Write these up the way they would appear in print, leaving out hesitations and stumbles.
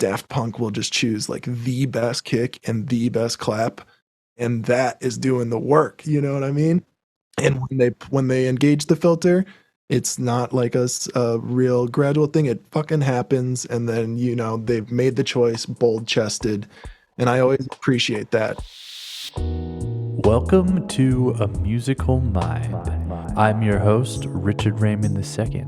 Daft Punk will just choose like the best kick and the best clap, and that is doing the work. You know what I mean? And when they engage the filter, it's not like a real gradual thing. It fucking happens, and then they've made the choice, bold chested, and I always appreciate that. Welcome to A Musical Mind. I'm your host, Richard Raymond II.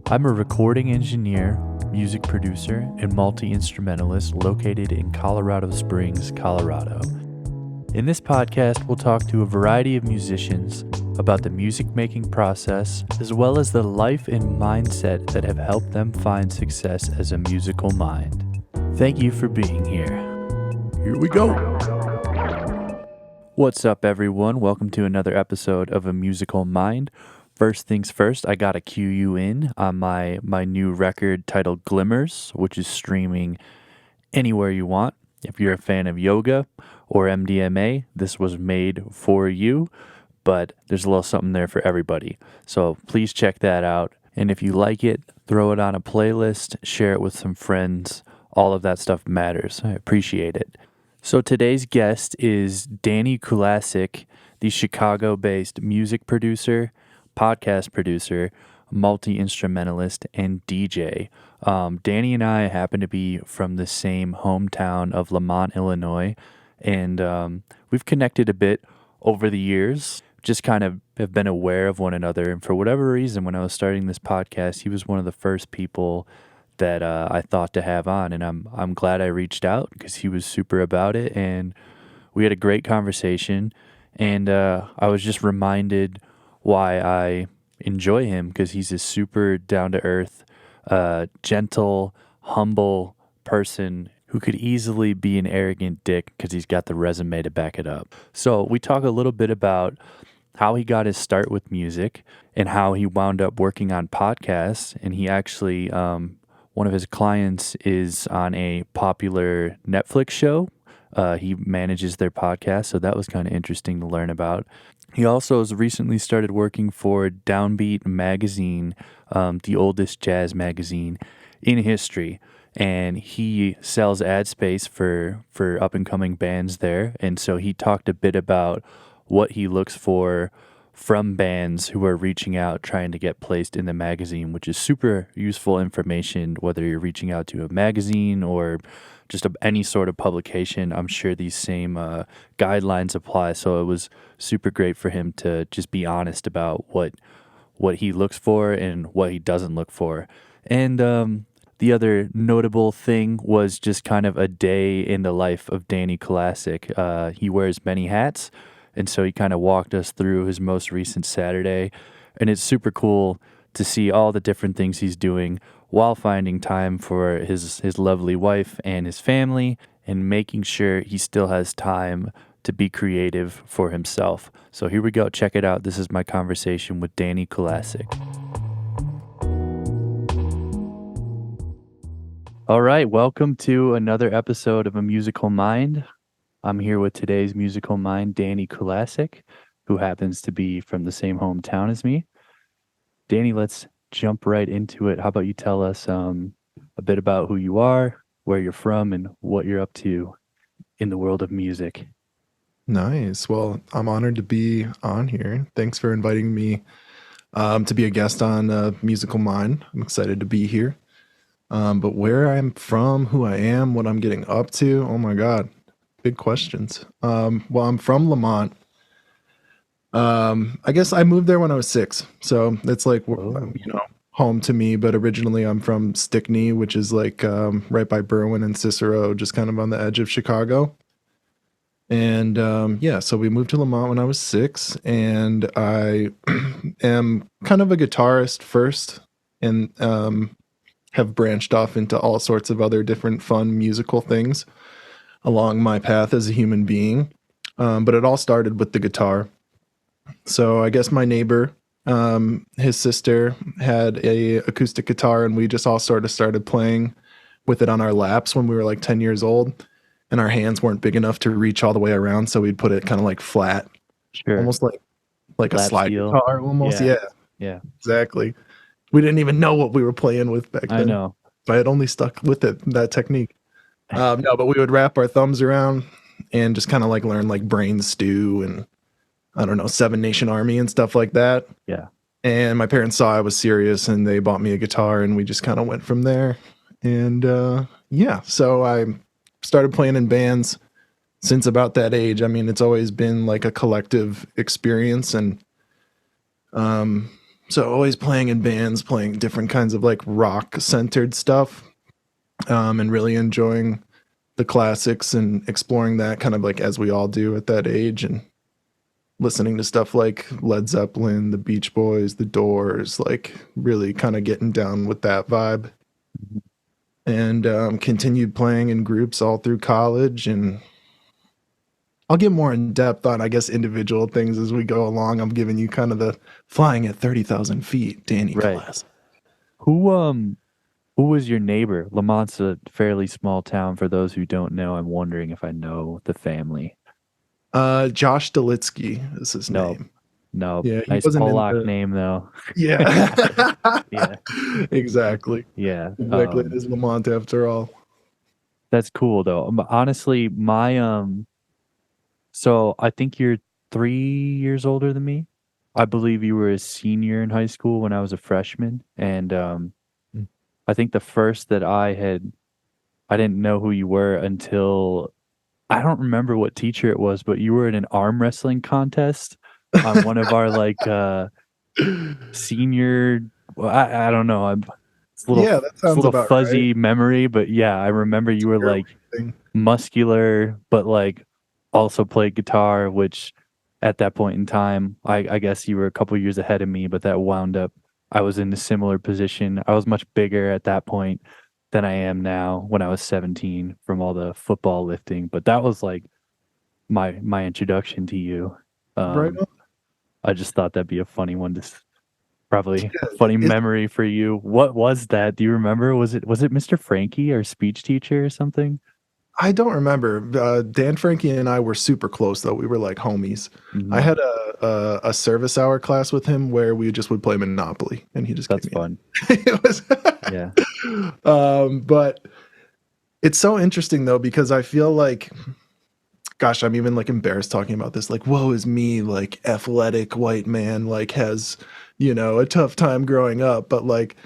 I'm a recording engineer, music producer, and multi-instrumentalist located in Colorado Springs, Colorado. In this podcast, we'll talk to a variety of musicians about the music-making process, as well as the life and mindset that have helped them find success as a musical mind. Thank you for being here. Here we go. What's up, everyone? Welcome to another episode of A Musical Mind. First things first, I gotta cue you in on my new record titled Glimmers, which is streaming anywhere you want. If you're a fan of yoga or MDMA, this was made for you, but there's a little something there for everybody. So please check that out. And if you like it, throw it on a playlist, share it with some friends. All of that stuff matters. I appreciate it. So today's guest is Danny Kulasik, the Chicago-based music producer, podcast producer, multi-instrumentalist, and DJ. Danny and I happen to be from the same hometown of Lamont, Illinois, and we've connected a bit over the years, just kind of have been aware of one another. And for whatever reason, when I was starting this podcast, he was one of the first people that I thought to have on, and I'm glad I reached out because he was super about it, and we had a great conversation, and I was just reminded why I enjoy him, because he's a super down-to-earth, gentle, humble person who could easily be an arrogant dick because he's got the resume to back it up. So we talk a little bit about how he got his start with music and how he wound up working on podcasts, and he actually one of his clients is on a popular Netflix show. He manages their podcast, so that was kind of interesting to learn about. He also has recently started working for Downbeat Magazine, the oldest jazz magazine in history, and he sells ad space for up-and-coming bands there. And so he talked a bit about what he looks for from bands who are reaching out, trying to get placed in the magazine, which is super useful information, whether you're reaching out to a magazine or just any sort of publication. I'm sure these same guidelines apply. So it was super great for him to just be honest about what he looks for and what he doesn't look for. And the other notable thing was just kind of a day in the life of Danny Kulasik. He wears many hats, and so he kind of walked us through his most recent Saturday, and it's super cool to see all the different things he's doing while finding time for his lovely wife and his family, and making sure he still has time to be creative for himself. So here we go. Check it out. This is my conversation with Danny Kulasik. All right. Welcome to another episode of A Musical Mind. I'm here with today's musical mind, Danny Kulasik, who happens to be from the same hometown as me. Danny, let's jump right into it. How about you tell us a bit about who you are, where you're from, and what you're up to in the world of music? Nice. Well, I'm honored to be on here. Thanks for inviting me to be a guest on Musical Mind. I'm excited to be here. But where I'm from, who I am, what I'm getting up to, oh my God. Big questions. Well, I'm from Lamont. I guess I moved there when I was 6, so it's like home to me. But originally, I'm from Stickney, which is like right by Berwyn and Cicero, just kind of on the edge of Chicago. And so we moved to Lamont when I was 6, and I am kind of a guitarist first, and have branched off into all sorts of other different fun musical things along my path as a human being. But it all started with the guitar. So I guess my neighbor, his sister had a acoustic guitar, and we just all sort of started playing with it on our laps when we were like 10 years old, and our hands weren't big enough to reach all the way around. So we'd put it kind of like flat, Sure. Almost like a slide steel guitar almost. Yeah, Yeah. exactly. We didn't even know what we were playing with back then. I know. If I had only stuck with that technique. No, but we would wrap our thumbs around and just kind of like learn like brain stew and I don't know, Seven Nation Army and stuff like that. Yeah. And my parents saw I was serious and they bought me a guitar and we just kind of went from there. And yeah, so I started playing in bands since about that age. I mean, it's always been like a collective experience and so always playing in bands, playing different kinds of like rock centered stuff, and really enjoying the classics and exploring that kind of like as we all do at that age and listening to stuff like Led Zeppelin, the Beach Boys, the Doors, like really kind of getting down with that vibe. Mhm. And continued playing in groups all through college. And I'll get more in depth on, I guess, individual things as we go along. I'm giving you kind of the flying at 30,000 feet, Danny Right. class. Who who was your neighbor? Lamont's a fairly small town. For those who don't know, I'm wondering if I know the family. Josh Delitsky is his No, name. no. Yeah, he Nice wasn't in Pollock the. name though. Yeah. Yeah. Exactly. Yeah. Exactly. It is Lamont after all. That's cool though. Honestly, my so I think you're 3 years older than me. I believe you were a senior in high school when I was a freshman, and Mm. I think the first that I didn't know who you were until I don't remember what teacher it was, but you were in an arm wrestling contest on one of our like senior. Well, I don't know. Yeah, that It's a sounds little about right. fuzzy memory, but yeah, I remember you were like Thing. muscular, but like also played guitar, which at that point in time, I guess you were a couple years ahead of me, but that wound up I was in a similar position. I was much bigger at that point than I am now when I was 17 from all the football lifting. But that was like my introduction to you. Right Um, on. I just thought that'd be a funny one to probably a Yeah, funny memory for you. What was that? Do you remember? Was it Mr. Frankie, our speech teacher or something? I don't remember. Dan Frankie and I were super close though. We were like homies. I Hmm. had a service hour class with him where we just would play Monopoly, and he just gave That's me an. fun. It was, Yeah. but it's so interesting though because I feel like, gosh, I'm even like embarrassed talking about this. Like, woe is me, like athletic white man, like has a tough time growing up, but like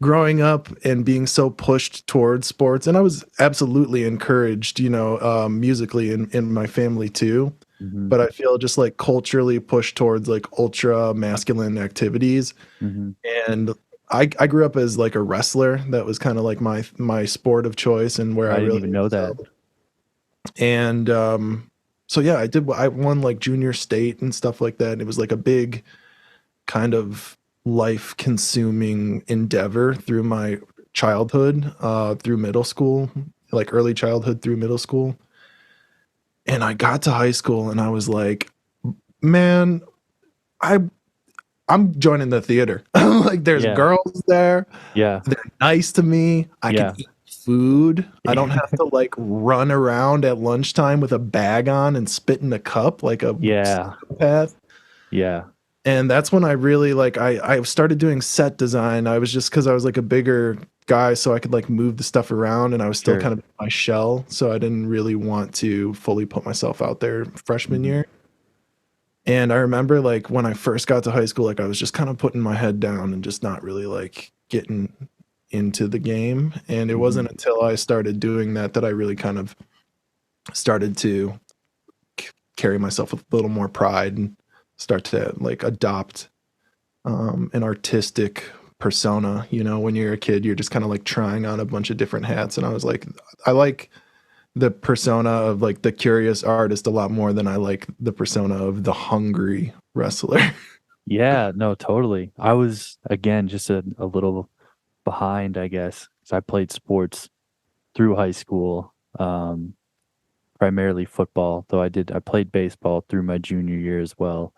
growing up and being so pushed towards sports and I was absolutely encouraged musically in my family too, Hmm. but I feel just like culturally pushed towards like ultra masculine activities. Hmm. And I grew up as like a wrestler. That was kind of like my sport of choice and where I I didn't really even know that. excelled. And so yeah, I won like junior state and stuff like that, and it was like a big kind of life consuming endeavor through my childhood, through middle school, like early childhood through middle school. And I got to high school and I was like, man, I I'm joining the theater. Like there's Yeah. girls there. Yeah. They're nice to me. I can Yeah. eat food. I don't have to like run around at lunchtime with a bag on and spit in a cup like a Yeah. psychopath. Yeah. And that's when I really like I started doing set design. I was just because I was like a bigger guy, so I could like move the stuff around, and I was still Sure. kind of in my shell. So I didn't really want to fully put myself out there freshman Hmm. year. And I remember like when I first got to high school, like I was just kind of putting my head down and just not really like getting into the game. And it Hmm. wasn't until I started doing that that I really kind of started to carry myself with a little more pride and start to like adopt an artistic persona. When you're a kid, you're just kind of like trying on a bunch of different hats. And I was like, I like the persona of like the curious artist a lot more than I like the persona of the hungry wrestler. Yeah. No, totally. I was again just a little behind, I guess, because I played sports through high school, primarily football. Though I played baseball through my junior year as well,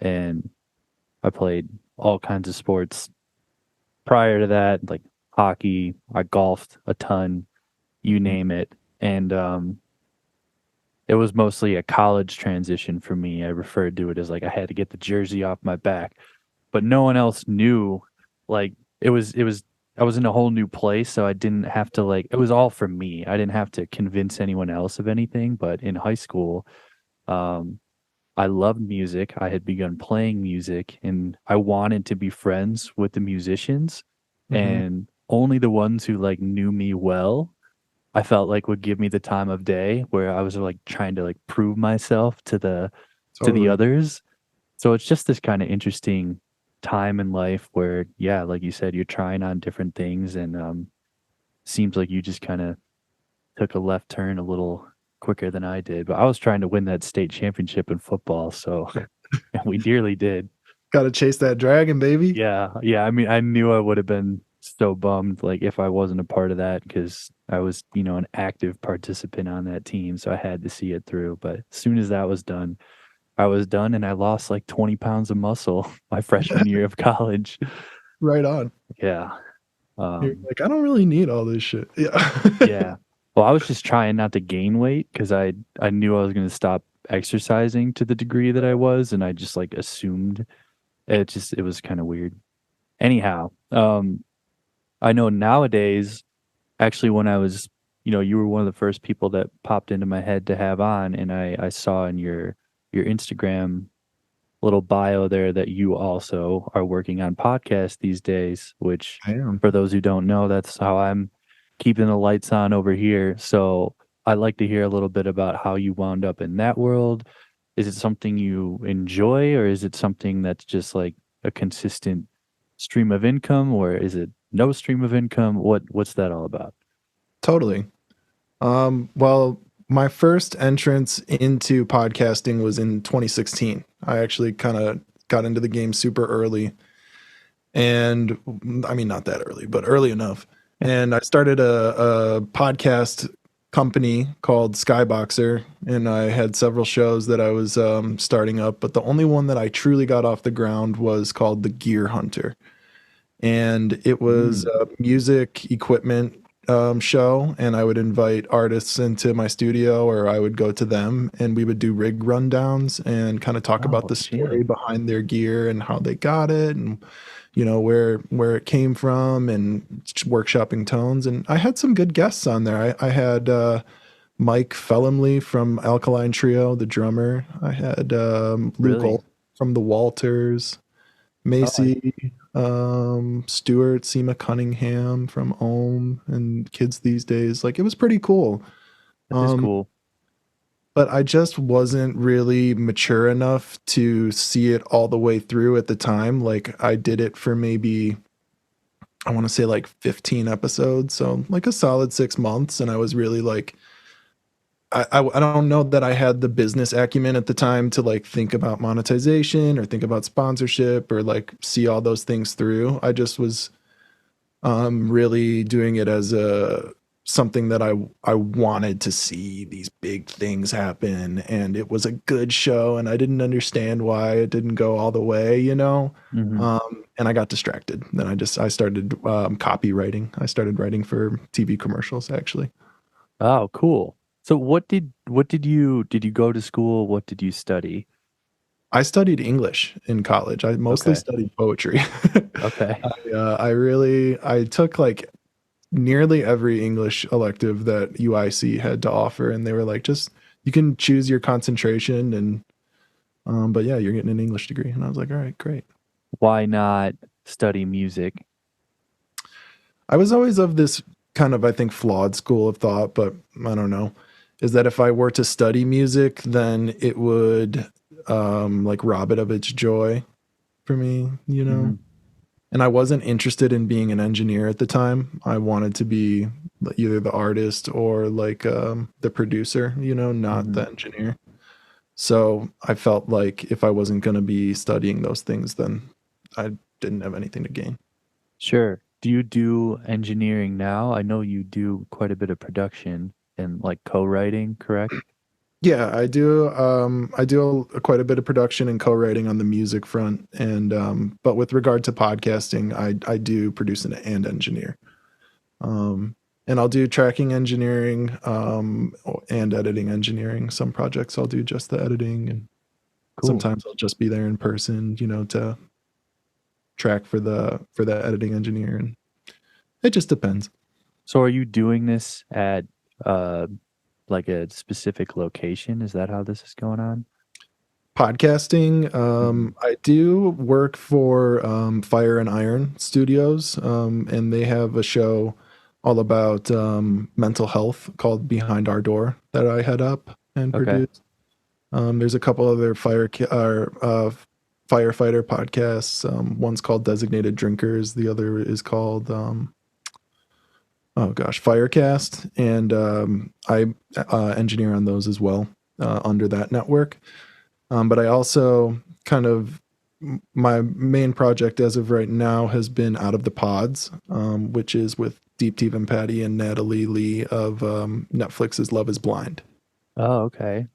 and I played all kinds of sports prior to that, like hockey. I golfed a ton, you name it, and it was mostly a college transition for me. I referred to it as like I had to get the jersey off my back, but no one else knew. Like it was I was in a whole new place, so I didn't have to like it was all for me. I didn't have to convince anyone else of anything, but in high school, um, I loved music. I had begun playing music and I wanted to be friends with the musicians, Hmm. and only the ones who like knew me well, I felt like would give me the time of day where I was like trying to like prove myself to the Totally. others. So it's just this kind of interesting time in life where, yeah, like you said, you're trying on different things and seems like you just kind of took a left turn a little quicker than I did. But I was trying to win that state championship in football, so and we dearly did. Got to chase that dragon, baby. Yeah, yeah. I mean, I knew I would have been so bummed like if I wasn't a part of that because I was, an active participant on that team, so I had to see it through. But as soon as that was done, I was done, and I lost like 20 pounds of muscle my freshman year of college. Right on. Yeah. You're Um, like, I don't really need all this shit. Yeah. yeah. Well, I was just trying not to gain weight because I knew I was going to stop exercising to the degree that I was, and I just like assumed it was kind of weird. Anyhow, I know nowadays, actually, when I was, you were one of the first people that popped into my head to have on, and I saw in your Instagram little bio there that you also are working on podcasts these days, which I am. for those who don't know, that's how I'm keeping the lights on over here. So I'd like to hear a little bit about how you wound up in that world. Is it something you enjoy, or is it something that's just like a consistent stream of income, or is it no stream of income? What's that all about? Totally. Well, my first entrance into podcasting was in 2016. I actually kind of got into the game super early. And I mean, not that early, but early enough. And I started a podcast company called Skyboxer, and I had several shows that I was starting up. But the only one that I truly got off the ground was called The Gear Hunter, and it was Mm, a music equipment show. And I would invite artists into my studio, or I would go to them, and we would do rig rundowns and kind of talk about oh the shit. story behind their gear and how they got it, and where it came from, and workshopping tones. And I had some good guests on there. I had Mike Fellamley from Alkaline Trio, the drummer. I had Luke Really? Old from the Walters, Oh, Macy, Stewart, Seema Cunningham from Ohm, and Kids These Days. Like, it was pretty cool. that is Um, cool. but I just wasn't really mature enough to see it all the way through at the time. Like, I did it for maybe, I want to say like 15 episodes. So like a solid 6 months. And I was really like, I don't know that I had the business acumen at the time to like think about monetization or think about sponsorship or like see all those things through. I just was really doing it as a something that I wanted to see these big things happen, and it was a good show, and I didn't understand why it didn't go all the way. Hmm. And I got distracted. Then I started copywriting. I started writing for TV commercials actually. Oh, cool. So did you go to school? What did you study? I studied English in college. I mostly Okay. studied poetry. Okay. I took like nearly every English elective that UIC had to offer, and they were like, just you can choose your concentration, and but yeah, you're getting an English degree. And I was like, all right, great. Why not study music? I was always of this kind of, I think, flawed school of thought, but I don't know, is that if I were to study music, then it would like rob it of its joy for me. Hmm. And I wasn't interested in being an engineer at the time. I wanted to be either the artist or like the producer, not Hmm. the engineer. So I felt like if I wasn't going to be studying those things, then I didn't have anything to gain. Sure. Do you do engineering now? I know you do quite a bit of production and like co-writing, correct? Yeah, I do. I do quite a bit of production and co-writing on the music front, and but with regard to podcasting, I do produce and engineer. Um, and I'll do tracking engineering and editing engineering. Some projects I'll do just the editing, and Cool. sometimes I'll just be there in person, to track for the editing engineer and It just depends. So are you doing this at uh like a specific location? Is that how this is going on? Podcasting, Mhm. I do work for Fire and Iron Studios, and they have a show all about mental health called Behind Our Door that I head up and Okay. produce. There's a couple other firefighter podcasts. One's called Designated Drinkers. The other is called oh gosh, Firecast, and I engineer on those as well under that network. But I also kind of my main project as of right now has been Out of the Pods, which is with Deep Teeth and Patty and Natalie Lee of Netflix's Love Is Blind. Oh, okay.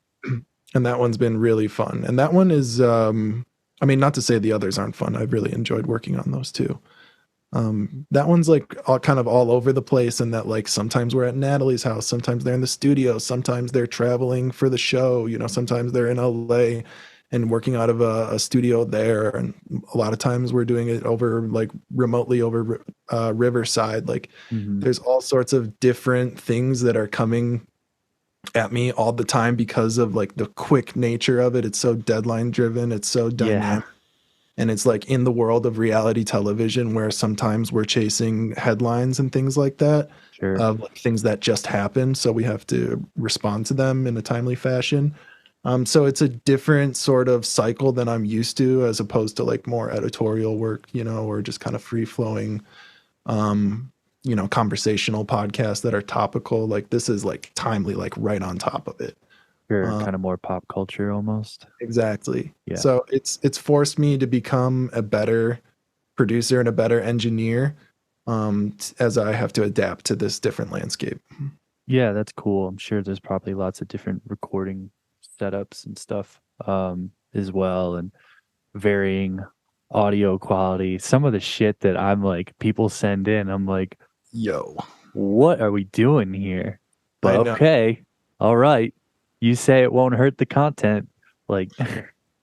And that one's been really fun. And that one is, I mean, not to say the others aren't fun. I've really enjoyed working on those too. That one's like all kind of all over the place, and that like sometimes we're at Natalie's house, sometimes they're in the studio, sometimes they're traveling for the show, sometimes they're in LA and working out of a studio there, and a lot of times we're doing it over like remotely over Riverside. Like Hmm. there's all sorts of different things that are coming at me all the time because of like the quick nature of it. It's so deadline driven, it's so Yeah, dynamic, and it's like in the world of reality television where sometimes we're chasing headlines and things like that sure. of like things that just happened, so we have to respond to them in a timely fashion. So it's a different sort of cycle than I'm used to, as opposed to like more editorial work, or just kind of free flowing conversational podcasts that are topical. Like this is like timely, like right on top of it. Sure. uh, Kind of more pop culture almost. exactly. Yeah. So it's forced me to become a better producer and a better engineer, as I have to adapt to this different landscape. Yeah, that's cool. I'm sure there's probably lots of different recording setups and stuff as well, and varying audio quality. Some of the shit that I'm like people send in, I'm like, Yo, what are we doing here? I But know. okay, all right. You say it won't hurt the content. Like,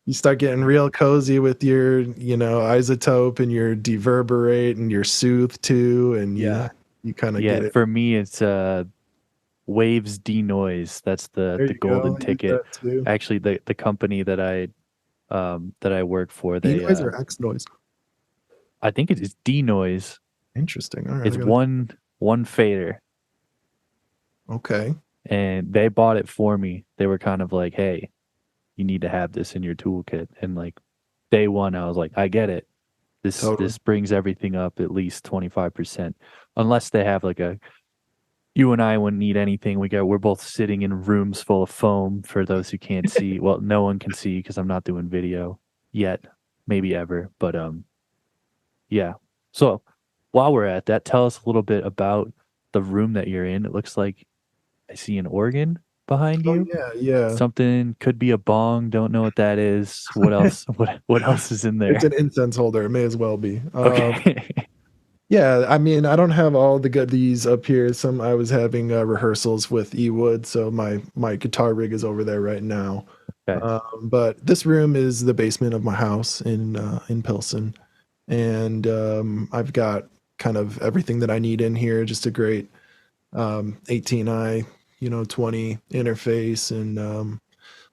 You start getting real cozy with your, isotope and your deverberate and your soothe too, and yeah. you kind of Yeah, get it. for me it's Waves denoise. That's the There the you go. golden I use ticket. that too. Actually, the company that I work for, D they noise or X noise? I think it is denoise. Interesting. All right, I It's gotta. one fader, Okay. and they bought it for me. They were kind of like, "Hey, you need to have this in your toolkit." And like day one, I was like, "I get it. Totally. This brings everything up at least 25%." Unless they have like a you and I wouldn't need anything. We're both sitting in rooms full of foam for those who can't see. Well, no one can see because I'm not doing video yet, maybe ever. But yeah. So while we're at that, tell us a little bit about the room that you're in. It looks like I see an organ behind Oh you. yeah, yeah. Something could be a bong. Don't know what that is. What else? What else is in It's there? an incense holder. It may as well be. Okay. Yeah, I mean, I don't have all the goodies up here. I was having rehearsals with Ewood, so my guitar rig is over there right now. Okay. But this room is the basement of my house in Pilsen, and I've got kind of everything that I need in here. Just a great 18i, 20 interface, and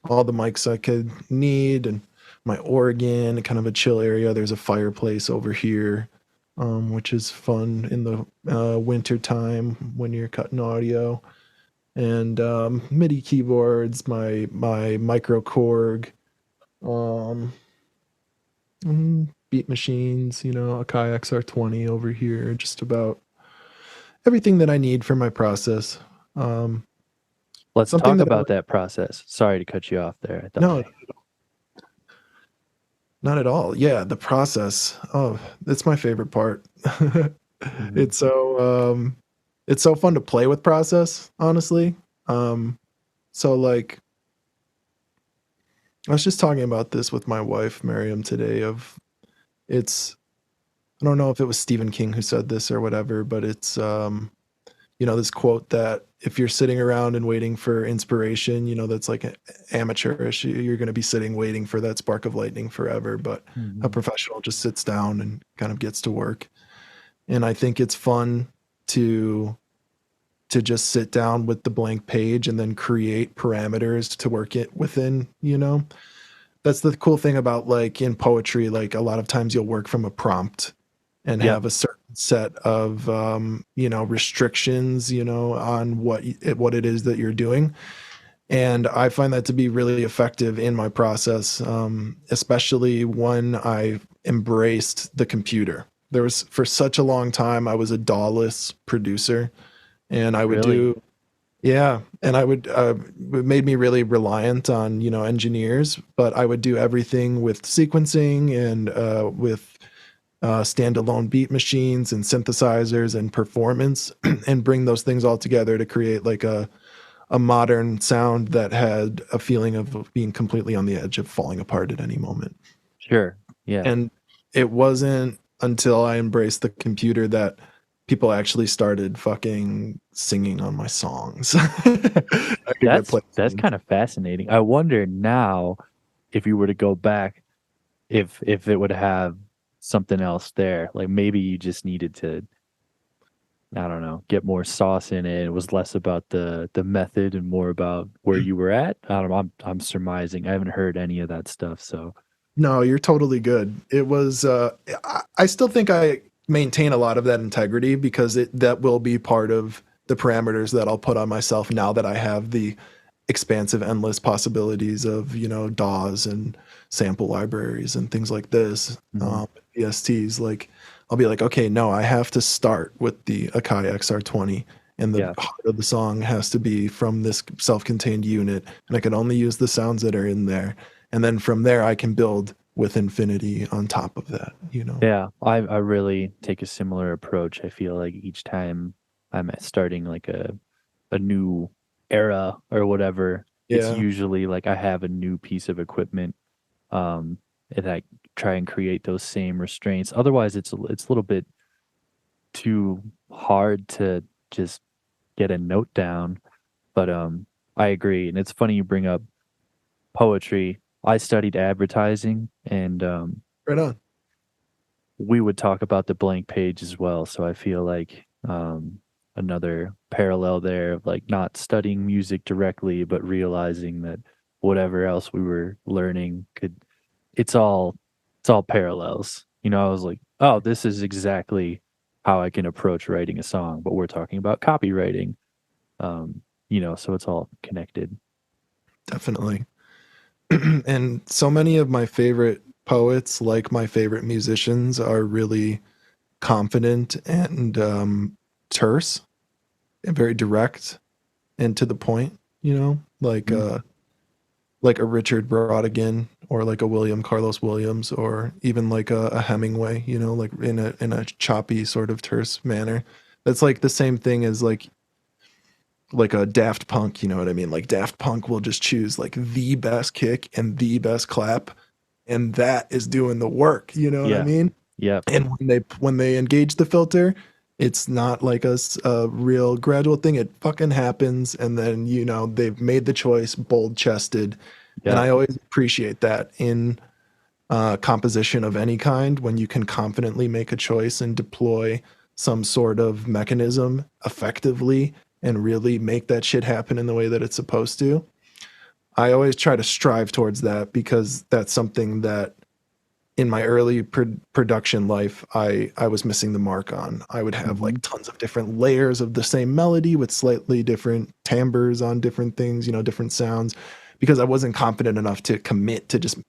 all the mics I could need, and my organ, kind of a chill area. There's a fireplace over here, which is fun in the winter time when you're cutting audio. And MIDI keyboards, my micro Korg, um, beat machines, a Kai XR20 over here. Just about everything that I need for my process. Um, Let's something talk that I about like. that process. Sorry to cut you off there. I thought No, I not at all. Yeah, the process. Oh, that's my favorite part. Mhm. It's it's so fun to play with process, honestly. Um so like I was just talking about this with my wife Miriam today of it's I don't know if it was Stephen King who said this or whatever, but it's this quote that if you're sitting around and waiting for inspiration, that's like amateurish. You're going to be sitting waiting for that spark of lightning forever, but a Mhm. professional just sits down and kind of gets to work. And I think it's fun. to just sit down with the blank page and then create parameters to work it within, you know? That's the cool thing about like in poetry, like a lot of times you'll work from a prompt and Yep. have a certain set of you know, restrictions, you know, on what it is that you're doing. And I find that to be really effective in my process, especially when I embraced the computer. There was for such a long time I was a DAW-less producer, and I would Really? do yeah, and I would it made me really reliant on, you know, engineers, but I would do everything with sequencing and with standalone beat machines and synthesizers and performance and bring those things all together to create like a modern sound that had a feeling of being completely on the edge of falling apart at any moment. Sure. Yeah. And it wasn't until I embraced the computer that people actually started fucking singing on my songs. I could get That's placement. kind of fascinating. I wonder now if you were to go back, if it would have something else there. Like maybe you just needed to, I don't know, get more sauce in it. It was less about the method and more about where you were at. I don't know. I'm surmising. I haven't heard any of that stuff. So No, you're totally good. It was I still think I maintain a lot of that integrity because that will be part of the parameters that I'll put on myself now that I have the expansive endless possibilities of, you know, DAWs and sample libraries and things like this. mhm. VSTs, like I'll be like, okay, no, I have to start with the Akai XR20 and the Yeah. heart of the song has to be from this self-contained unit and I can only use the sounds that are in there, and then from there I can build with infinity on top of that, you know. Yeah, I really take a similar approach. I feel like each time I'm starting like a new era or whatever, it's Yeah, usually like I have a new piece of equipment, um, and I try and create those same restraints. Otherwise, it's a little bit too hard to just get a note down. But I agree, and it's funny you bring up poetry. I studied advertising, and right on. we would talk about the blank page as well. So I feel like another parallel there of like not studying music directly, but realizing that whatever else we were learning could it's all it's all parallels. You know, I was like, oh, this is exactly how I can approach writing a song, but we're talking about copywriting. You know, so it's all connected. Definitely. And so many of my favorite poets, like my favorite musicians, are really confident and terse and very direct and to the point, you know, Mm. like a Richard Brodigan or like a William Carlos Williams or even like a Hemingway, you know, like in a choppy sort of terse manner. That's like the same thing as like a Daft Punk, you know what I mean? Like Daft Punk will just choose like the best kick and the best clap, and that is doing the work, you know what I Yeah. mean? Yep. And when they engage the filter, it's not like a real gradual thing. It fucking happens, and then you know they've made the choice, bold chested, and Yep. I always appreciate that in composition of any kind when you can confidently make a choice and deploy some sort of mechanism effectively and really make that shit happen in the way that it's supposed to. I always try to strive towards that because that's something that in my early production life I was missing the mark on. I would have like Hmm. tons of different layers of the same melody with slightly different timbres on different things, you know, different sounds, because I wasn't confident enough to commit to just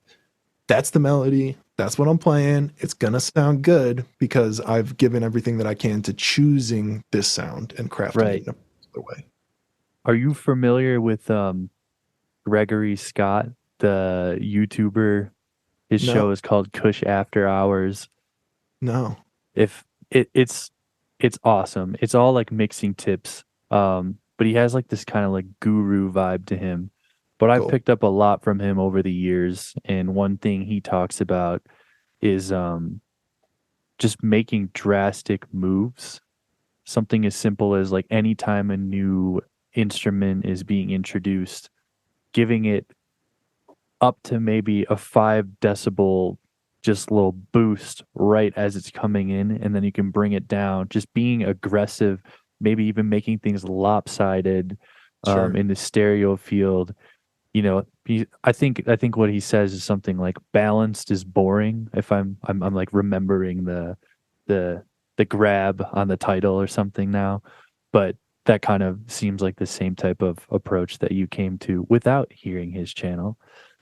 that's the melody, that's what I'm playing, it's gonna sound good because I've given everything that I can to choosing this sound and crafting it Right. in a particular way. Are you familiar with Gregory Scott, the YouTuber? His No, show is called Kush After Hours. no. If it's awesome. It's all like mixing tips. But he has like this kind of like guru vibe to him. But I've Cool. picked up a lot from him over the years, and one thing he talks about is just making drastic moves. Something as simple as like anytime a new instrument is being introduced, giving it up to maybe a 5 decibel just a little boost right as it's coming in, and then you can bring it down. Just being aggressive, maybe even making things lopsided Sure. in the stereo field. I think what he says is something like balanced is boring. If I'm like remembering the the grab on the title or something now, but that kind of seems like the same type of approach that you came to without hearing his channel.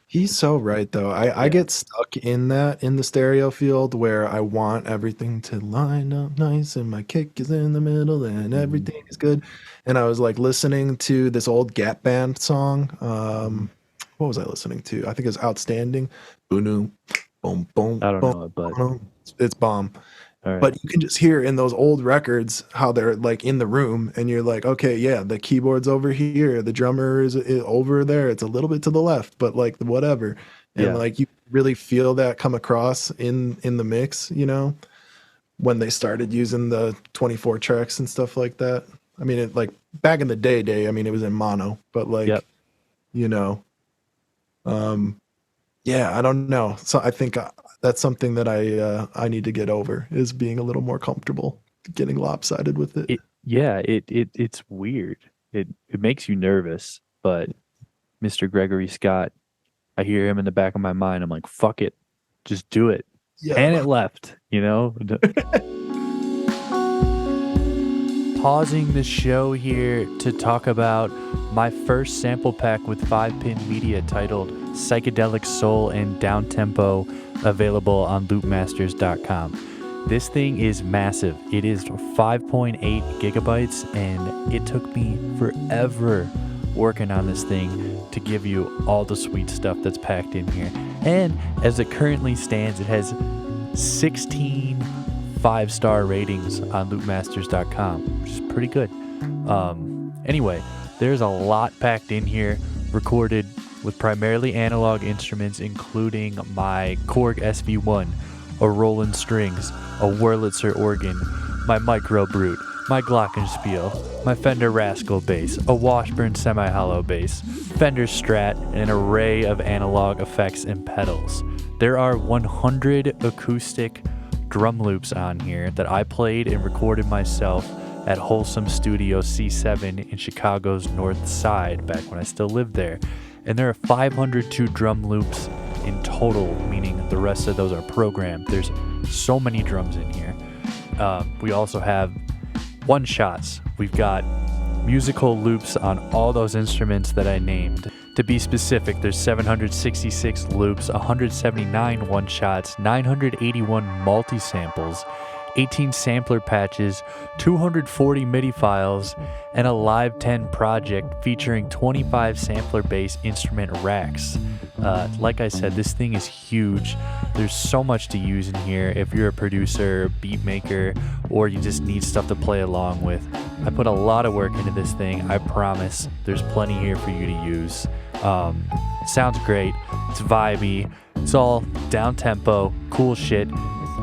He's so right though. I Yeah. get stuck in that in the stereo field where I want everything to line up nice and my kick is in the middle and Mhm. everything is good. And I was like listening to this old Gap Band song. Mhm. What was I listening to? I think it was Outstanding. Boom, boom, boom, I don't boom, know it, but boom. It's bomb. all right. But you can just hear in those old records how they're like in the room, and you're like, okay, yeah, the keyboard's over here, the drummer is over there, it's a little bit to the left, but like whatever, and Yeah. like you really feel that come across in the mix, when they started using the 24 tracks and stuff like that. I mean, it like back in the day, I mean, it was in mono, but Yep. like, you know, um, yeah, I don't know. So I think that's something that I need to get over is being a little more comfortable getting lopsided with it. It's weird. It makes you nervous, but Mr. Gregory Scott, I hear him in the back of my mind. I'm like, fuck it. Just do it. Yeah. Pan it left, you know? Pausing the show here to talk about my first sample pack with 5-pin media titled Psychedelic Soul and Downtempo, available on loopmasters.com. This thing is massive. It is 5.8 gigabytes, and it took me forever working on this thing to give you all the sweet stuff that's packed in here. And as it currently stands, it has 16 5-star ratings on loopmasters.com, which is pretty good. Anyway, there's a lot packed in here, recorded with primarily analog instruments, including my Korg SV1, a Roland Strings, a Wurlitzer organ, my Micro Brute, my Glockenspiel, my Fender Rascal bass, a Washburn semi-hollow bass, Fender Strat, and an array of analog effects and pedals. There are 100 acoustic drum loops on here that I played and recorded myself at Wholesome Studio C7 in Chicago's North Side back when I still lived there. And there are 502 drum loops in total, meaning the rest of those are programmed. There's so many drums in here. We also have one-shots. We've got musical loops on all those instruments that I named. To be specific, there's 766 loops, 179 one-shots, 981 multi-samples, 18 sampler patches, 240 MIDI files, and a Live 10 project featuring 25 sampler bass instrument racks. Like I said, this thing is huge. There's so much to use in here if you're a producer, beat maker, or you just need stuff to play along with. I put a lot of work into this thing. I promise there's plenty here for you to use. Sounds great. It's vibey. It's all down tempo, cool shit.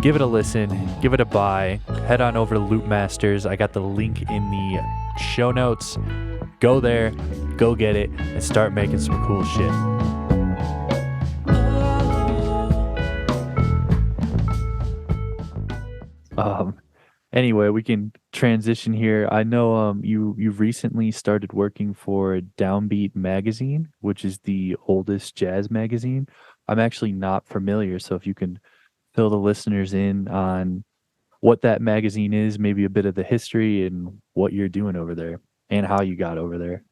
Give it a listen, give it a buy. Head on over to Loop Masters. I got the link in the show notes. Go there, go get it, and start making some cool shit. Anyway, we can transition here. I know you've recently started working for Downbeat Magazine, which is the oldest jazz magazine. I'm actually not familiar, so if you can fill the listeners in on what that magazine is, maybe a bit of the history and what you're doing over there and how you got over there.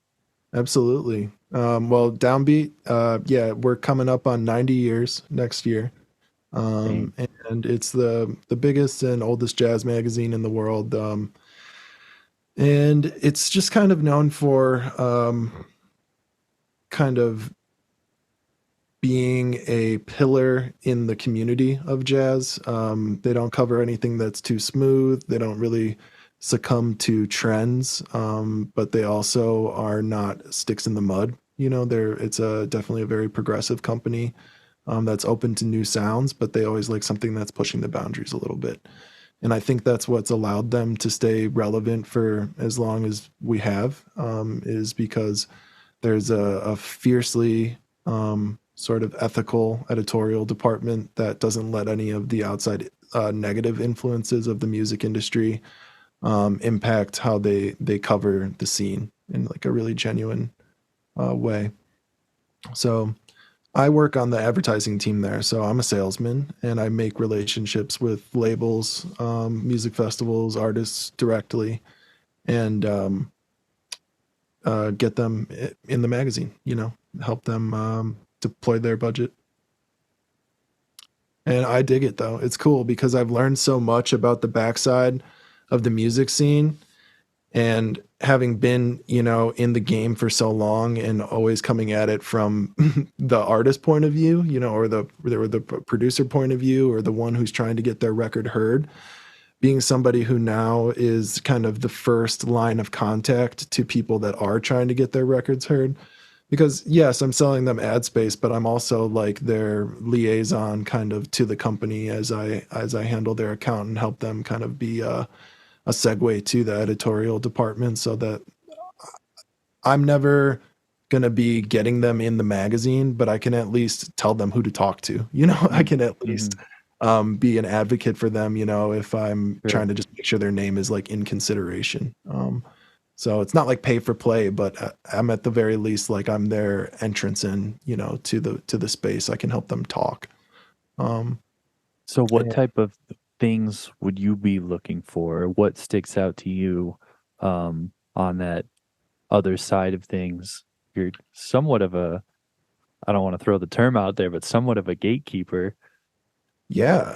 Absolutely. Well, Downbeat, yeah, we're coming up on 90 years next year. Dang. And it's the biggest and oldest jazz magazine in the world. And it's just kind of known for kind of being a pillar in the community of jazz. They don't cover anything that's too smooth. They don't really succumb to trends, but they also are not sticks in the mud. It's a definitely a very progressive company that's open to new sounds, but they always like something that's pushing the boundaries a little bit. And I think that's what's allowed them to stay relevant for as long as we have, is because there's a fiercely sort of ethical editorial department that doesn't let any of the outside negative influences of the music industry impact how they cover the scene in like a really genuine way. So I work on the advertising team there. So I'm a salesman and I make relationships with labels, music festivals, artists directly, and get them in the magazine, help them deploy their budget. And I dig it though. It's cool because I've learned so much about the backside of the music scene, and having been, in the game for so long and always coming at it from the artist point of view, or the producer point of view, or the one who's trying to get their record heard, being somebody who now is kind of the first line of contact to people that are trying to get their records heard. Because yes, I'm selling them ad space, but I'm also like their liaison kind of to the company as I handle their account and help them kind of be a segue to the editorial department, so that I'm never going to be getting them in the magazine, but I can at least tell them who to talk to. I can at least Mm-hmm. be an advocate for them, if I'm Sure. trying to just make sure their name is like in consideration. So it's not like pay for play, but I'm at the very least like I'm their entrance in, to the space. I can help them talk. Um, So, what and type of things would you be looking for? What sticks out to you on that other side of things? You're somewhat of a, I don't want to throw the term out there, but somewhat of a gatekeeper. yeah,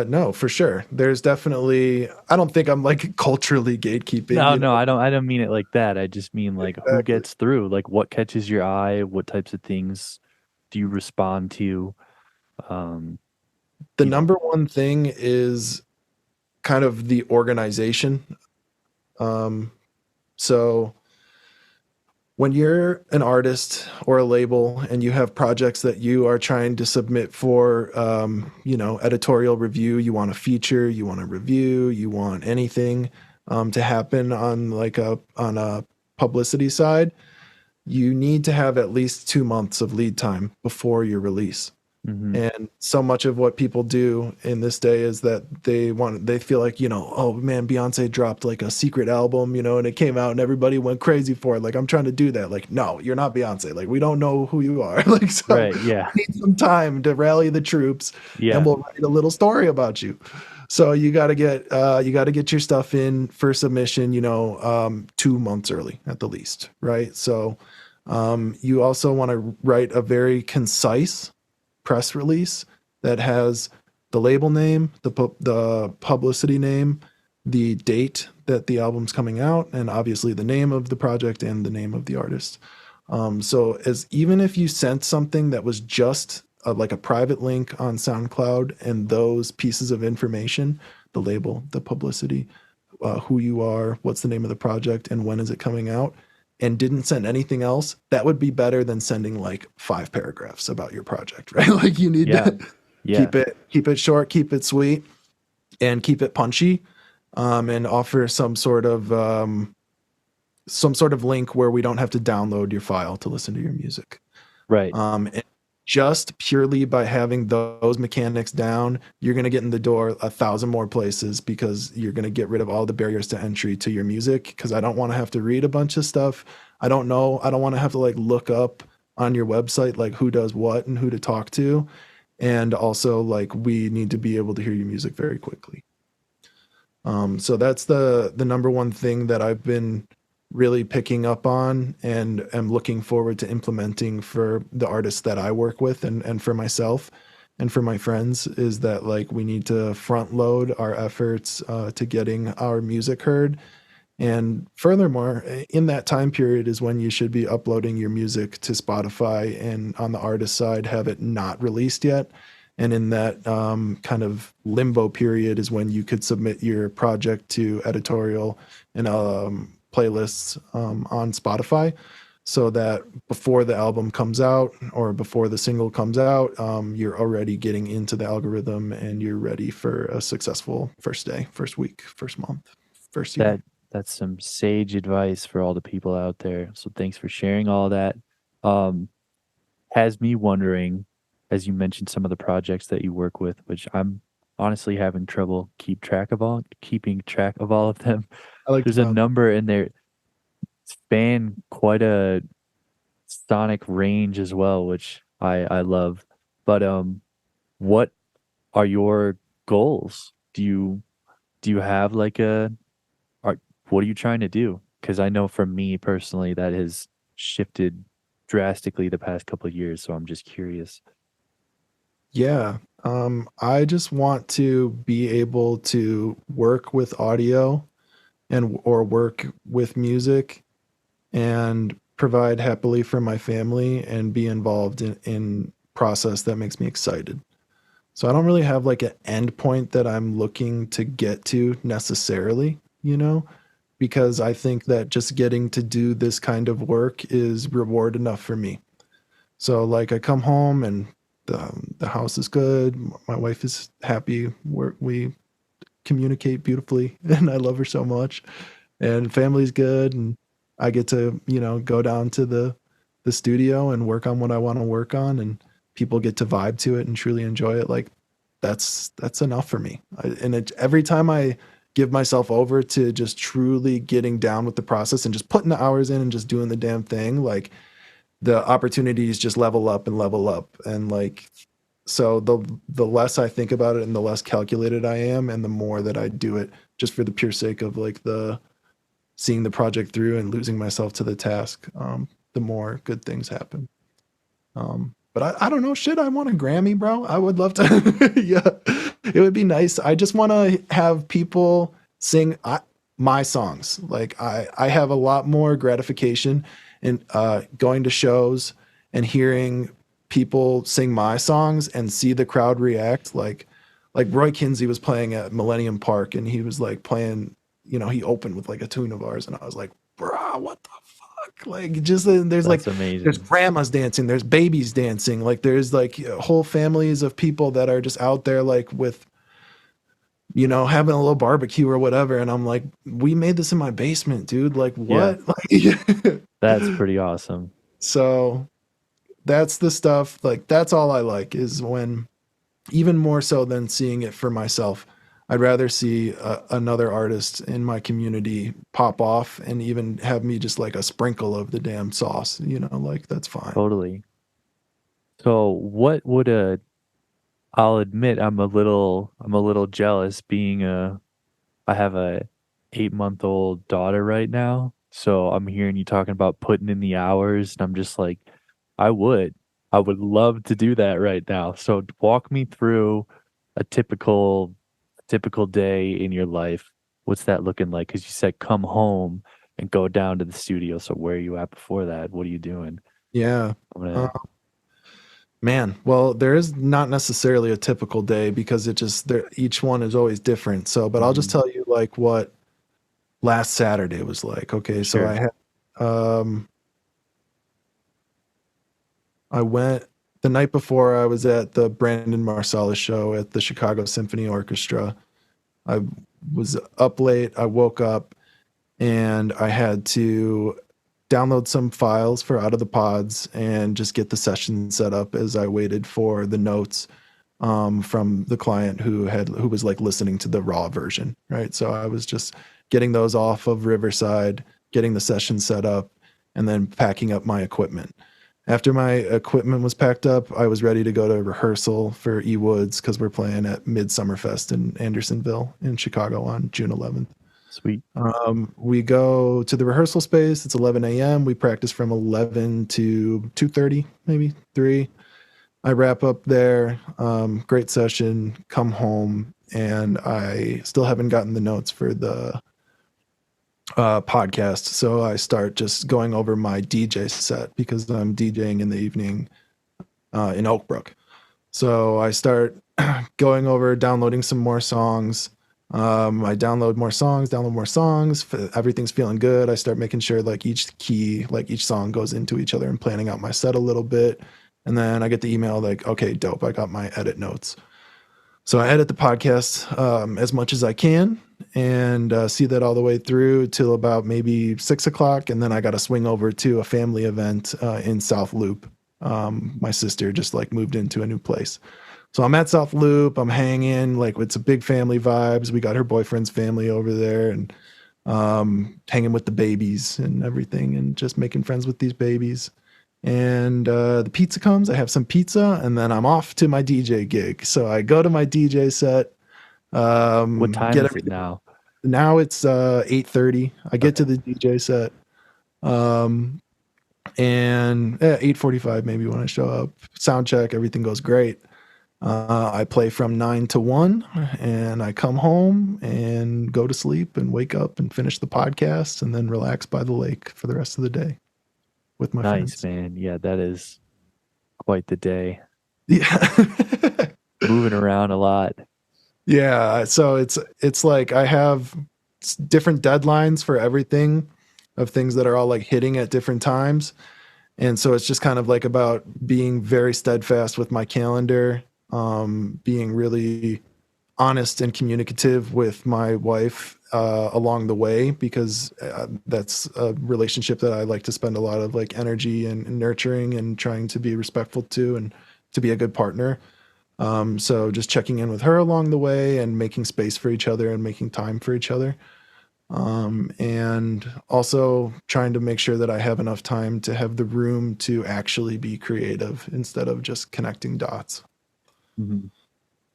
no, for sure. There's definitely, I don't think I'm like culturally gatekeeping, No, no, I don't mean it like that. I just mean like who Exactly. gets through? Like what catches your eye? What types of things do you respond to? Um, The you know. number one thing is kind of the organization. Um, so when you're an artist or a label and you have projects that you are trying to submit for, editorial review, you want a feature, you want a review, you want anything to happen on a publicity side, you need to have at least 2 months of lead time before your release. Hmm. And so much of what people do in this day is that they feel like, oh man, Beyonce dropped like a secret album, and it came out and everybody went crazy for it. Like, I'm trying to do that. Like, no, you're not Beyonce. Like, we don't know who you are. Like, so Right. Yeah. we need some time to rally the troops and Yeah. we'll write a little story about you. So you got to get your stuff in for submission, 2 months early at the least. Right. So you also want to write a very concise press release that has the label name, the publicity name, the date that the album's coming out, and obviously the name of the project and the name of the artist. So as even if you sent something that was just like a private link on SoundCloud and those pieces of information, the label, the publicity, who you are, what's the name of the project, and when is it coming out, and didn't send anything else, that would be better than sending like 5 paragraphs about your project, right? Like you need Yeah. to Yeah. keep it short, keep it sweet, and keep it punchy, and offer some sort of link where we don't have to download your file to listen to your music. Right. And just purely by having those mechanics down, you're going to get in the door 1,000 more places because you're going to get rid of all the barriers to entry to your music. Because I don't want to have to read a bunch of stuff. I don't know. I don't want to have to like look up on your website like who does what and who to talk to. And also like we need to be able to hear your music very quickly. So that's the number one thing that I've been really picking up on and am looking forward to implementing for the artists that I work with and for myself and for my friends, is that like we need to front load our efforts to getting our music heard. And furthermore, in that time period is when you should be uploading your music to Spotify, and on the artist side, have it not released yet. And in that kind of limbo period is when you could submit your project to editorial and playlists on Spotify, so that before the album comes out or before the single comes out, you're already getting into the algorithm and you're ready for a successful first day, first week, first month, first year. That that's some sage advice for all the people out there. So thanks for sharing all that. Um, has me wondering. as you mentioned, some of the projects that you work with, which I'm honestly having trouble keeping track of all of them. I like to There's a count. number in there span quite a sonic range as well, which I love. But what are your goals? Do you have like a are what are you trying to do? Because I know for me personally that has shifted drastically the past couple of years, so I'm just curious. Yeah. I just want to be able to work with audio and or work with music and provide happily for my family and be involved in process that makes me excited. So I don't really have like an end point that I'm looking to get to necessarily, because I think that just getting to do this kind of work is reward enough for me. So like I come home and the house is good, my wife is happy, we communicate beautifully and I love her so much, and family's good, and I get to, go down to the studio and work on what I want to work on, and people get to vibe to it and truly enjoy it. Like that's enough for me. Every time I give myself over to just truly getting down with the process and just putting the hours in and just doing the damn thing, like the opportunities just level up and level up. And like, so the less I think about it and the less calculated I am and the more that I do it just for the pure sake of like the seeing the project through and losing myself to the task, the more good things happen. But I don't know, shit, I want a Grammy, bro. I would love to. Yeah, it would be nice. I just want to have people sing my songs. Like I have a lot more gratification in going to shows and hearing people sing my songs and see the crowd react. Like Roy Kinsey was playing at Millennium Park and he was like playing, he opened with like a tune of ours and I was like, bruh, what the fuck? Like just there's like That's there's amazing. grandmas dancing, there's babies dancing, like there's like whole families of people that are just out there like with having a little barbecue or whatever, and I'm like, we made this in my basement, dude, like Yeah, what? Like, that's pretty awesome. so that's the stuff, like that's all I like is when, even more so than seeing it for myself, I'd rather see another artist in my community pop off and even have me just like a sprinkle of the damn sauce, like that's fine. Totally. So what would a I'll admit I'm a little jealous being I have a 8-month-old daughter right now. So I'm hearing you talking about putting in the hours and I'm just like I would. I would love to do that right now. So walk me through a typical day in your life. What's that looking like? Because you said come home and go down to the studio. So where are you at before that? What are you doing? Yeah. I'm Uh, gonna Man, well, there is not necessarily a typical day because each one is always different. So, but I'll just Mhm. tell you like what last Saturday was like. Okay, so Sure. um I went the night before. I was at the Brandon Marsalis show at the Chicago Symphony Orchestra. I was up late. I woke up and I had to download some files for Out of the Pods and just get the session set up as I waited for the notes from the client who was like listening to the raw version, right? So I was just getting those off of Riverside, getting the session set up, and then packing up my equipment. After my equipment was packed up, I was ready to go to rehearsal for E Woods because we're playing at Midsummerfest in Andersonville in Chicago on June 11th. Sweet. We go to the rehearsal space. It's 11 a.m. We practice from 11 to 2:30, maybe 3. I wrap up there. Great session. Come home, and I still haven't gotten the notes for the podcast. So I start just going over my DJ set because I'm DJing in the evening in Oak Brook. So I start going over, downloading some more songs. I download more songs. Everything's feeling good. I start making sure like each key, like each song goes into each other and planning out my set a little bit. And then I get the email like, okay, dope. I got my edit notes. So I edit the podcast as much as I can and see that all the way through till about maybe 6 o'clock. And then I got to swing over to a family event in South Loop. My sister just like moved into a new place. So I'm at South Loop. I'm hanging, like it's a big family vibes. We got her boyfriend's family over there, and hanging with the babies and everything, and just making friends with these babies. And the pizza comes. I have some pizza, and then I'm off to my DJ gig. So I go to my DJ set. What time Get is it everything. now? Now it's 8:30. I get to Okay. the DJ set. Um, and 8:45 maybe when I show up. Sound check, everything goes great. I play from 9 to 1, and I come home and go to sleep and wake up and finish the podcast and then relax by the lake for the rest of the day with my Nice, friends. man. Yeah, that is quite the day. Yeah. Moving around a lot. Yeah, so it's like I have different deadlines for everything, of things that are all like hitting at different times. And so it's just kind of like about being very steadfast with my calendar, being really honest and communicative with my wife along the way, because that's a relationship that I like to spend a lot of like energy and nurturing and trying to be respectful to, and to be a good partner. So just checking in with her along the way and making space for each other and making time for each other. And also trying to make sure that I have enough time to have the room to actually be creative instead of just connecting dots. Mhm.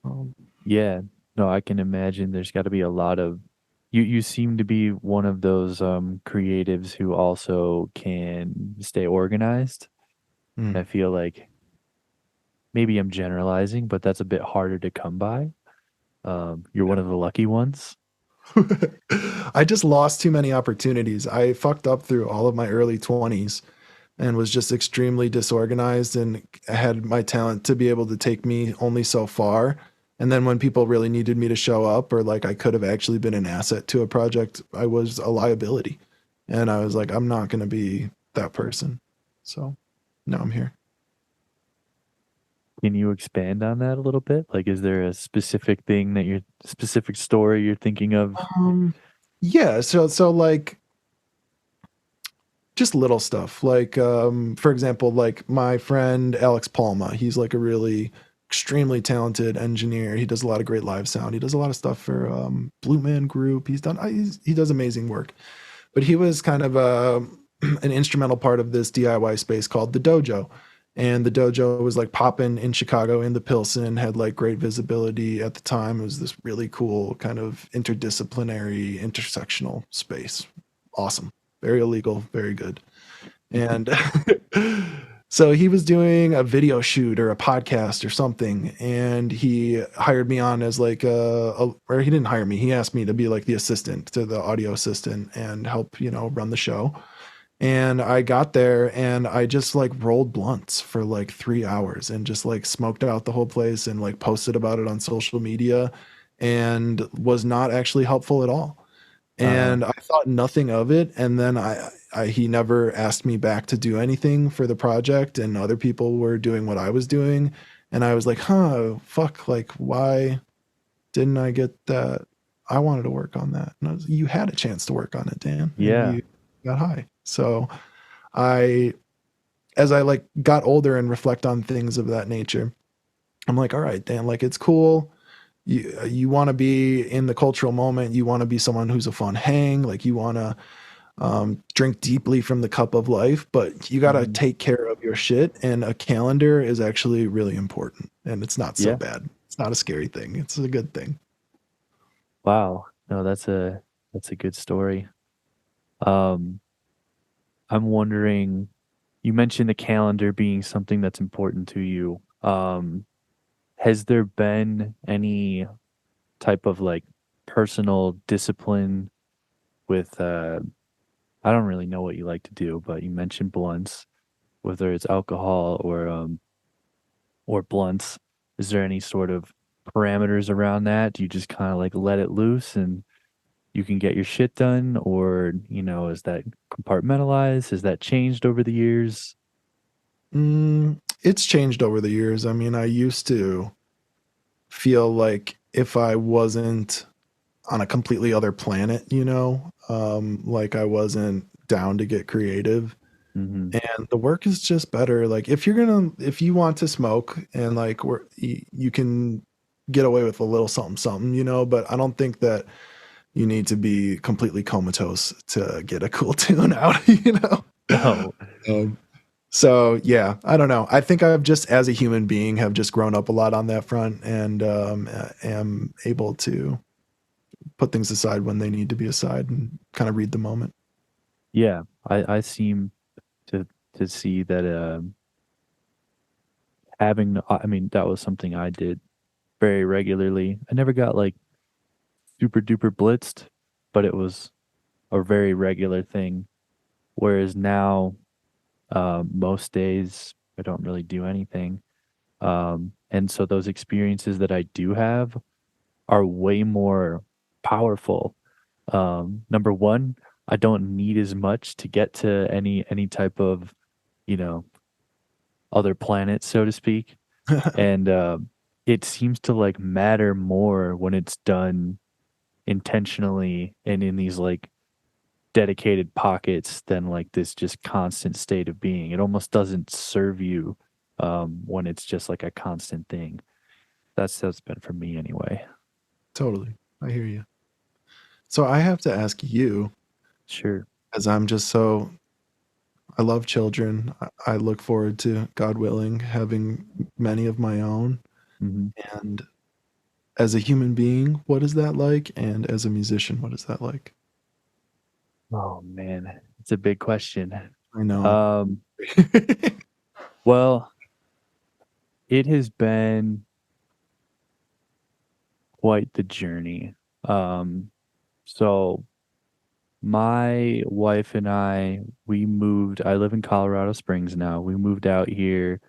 Um, Yeah. No, I can imagine there's got to be a lot of you seem to be one of those creatives who also can stay organized. mm. I feel like maybe I'm generalizing, but that's a bit harder to come by. You're one of the lucky ones. I just lost too many opportunities. I fucked up through all of my early 20s and was just extremely disorganized, and had my talent to be able to take me only so far. And then when people really needed me to show up, or like I could have actually been an asset to a project, I was a liability. And I was like, I'm not going to be that person. So now I'm here. Can you expand on that a little bit? Like, is there a specific thing that you're specific story you're thinking of? Um, yeah. So like just little stuff, like for example, like my friend Alex Palma, he's like a really extremely talented engineer. He does a lot of great live sound. He does a lot of stuff for Blue Man Group. He does amazing work. But he was kind of an instrumental part of this DIY space called the Dojo. And the Dojo was like popping in Chicago, in the Pilsen, had like great visibility at the time. It was this really cool kind of interdisciplinary, intersectional space. Awesome. Very illegal, very good. And so he was doing a video shoot or a podcast or something, and he hired me on as like or he didn't hire me. He asked me to be like the assistant, to the audio assistant, and help, run the show. And I got there and I just like rolled blunts for like 3 hours and just like smoked out the whole place and like posted about it on social media, and was not actually helpful at all. Uh, And I thought nothing of it. And then he never asked me back to do anything for the project, and other people were doing what I was doing. And I was like, huh, fuck, like, why didn't I get that? I wanted to work on that. And you had a chance to work on it, Dan, and yeah. you got high. So I, as I like got older and reflect on things of that nature, I'm like, all right, Dan, like it's cool. You want to be in the cultural moment. You want to be someone who's a fun hang. Like you want to drink deeply from the cup of life, but you got to Mhm. take care of your shit. And a calendar is actually really important, and it's not so Yeah. bad. It's not a scary thing. It's a good thing. Wow. No, that's a good story. Um, I'm wondering, you mentioned the calendar being something that's important to you. Has there been any type of like personal discipline with I don't really know what you like to do, but you mentioned blunts, whether it's alcohol or blunts. Is there any sort of parameters around that? Do you just kind of like let it loose and you can get your shit done, or is that compartmentalized? Has that changed over the years? It's changed over the years. I mean, I used to feel like if I wasn't on a completely other planet, like I wasn't down to get creative, Mm-hmm. and the work is just better. Like if you want to smoke and like you can get away with a little something something, but I don't think that you need to be completely comatose to get a cool tune out. No. Um, so yeah, I don't know. I think I've just, as a human being, have just grown up a lot on that front, and am able to put things aside when they need to be aside and kind of read the moment. Yeah, I seem to see that having I mean that was something I did very regularly. I never got like super duper blitzed, but it was a very regular thing. Whereas now, most days I don't really do anything. And so those experiences that I do have are way more powerful. Number one, I don't need as much to get to any type of, you know, other planet, so to speak. And it seems to like matter more when it's done intentionally and in these like dedicated pockets than like this just constant state of being. It almost doesn't serve you when it's just like a constant thing. That's been for me anyway. Totally, I hear you. So I have to ask you, Sure. as I'm just so, I love children. I look forward to, God willing, having many of my own. Hmm. And as a human being, what is that like? And as a musician, what is that like? Oh man, it's a big question. I know. Um, well, it has been quite the journey. Um, so my wife and we moved. I live in Colorado Springs now. We moved out here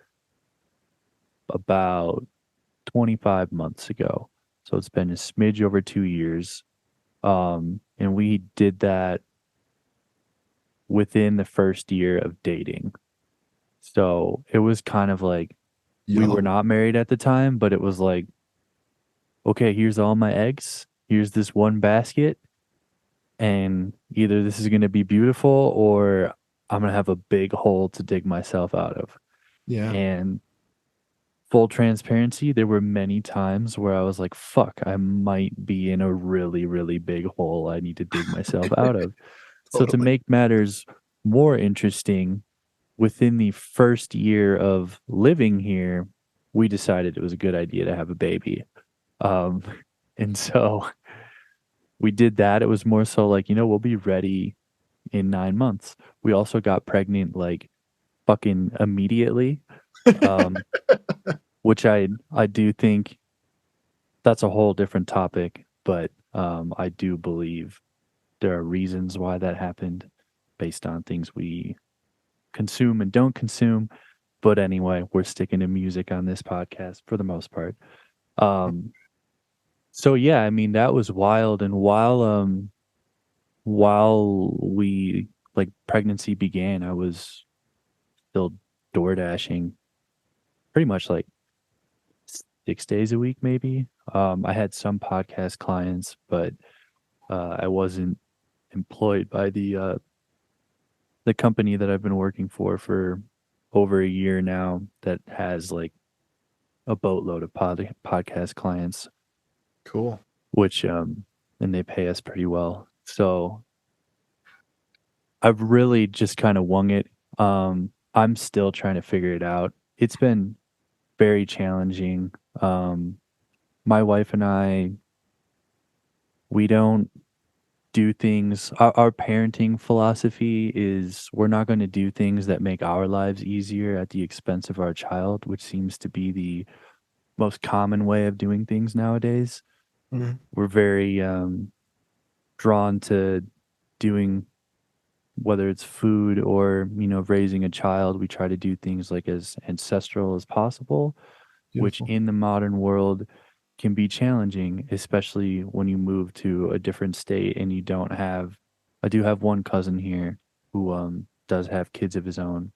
about 25 months ago. So it's been a smidge over 2 years. And we did that within the first year of dating. So it was kind of like we were Yo, not married at the time, but it was like, okay, here's all my eggs. Here's this one basket. And either this is going to be beautiful or I'm going to have a big hole to dig myself out of. yeah, And full transparency, there were many times where I was like, fuck, I might be in a really, really big hole I need to dig myself out of. So, to totally. make matters more interesting, within the first year of living here, we decided it was a good idea to have a baby. Um, and so we did that. It was more so like, we'll be ready in 9 months. We also got pregnant like fucking immediately. Um, which I do think that's a whole different topic, but I do believe there are reasons why that happened based on things we consume and don't consume. But anyway, we're sticking to music on this podcast for the most part. Um, so yeah, I mean that was wild. And while we like pregnancy began, I was still door dashing pretty much like 6 days a week, maybe. I had some podcast clients, but I wasn't employed by the company that I've been working for over a year now that has like a boatload of podcast clients, Cool. which and they pay us pretty well. So I've really just kind of wung it. I'm still trying to figure it out. It's been very challenging. My wife and we don't do things. Our parenting philosophy is we're not going to do things that make our lives easier at the expense of our child, which seems to be the most common way of doing things nowadays. Mhm. We're very drawn to doing, whether it's food or raising a child. We try to do things like as ancestral as possible, which Beautiful. in the modern world can be challenging, especially when you move to a different state and you don't have. I do have one cousin here who does have kids of his own,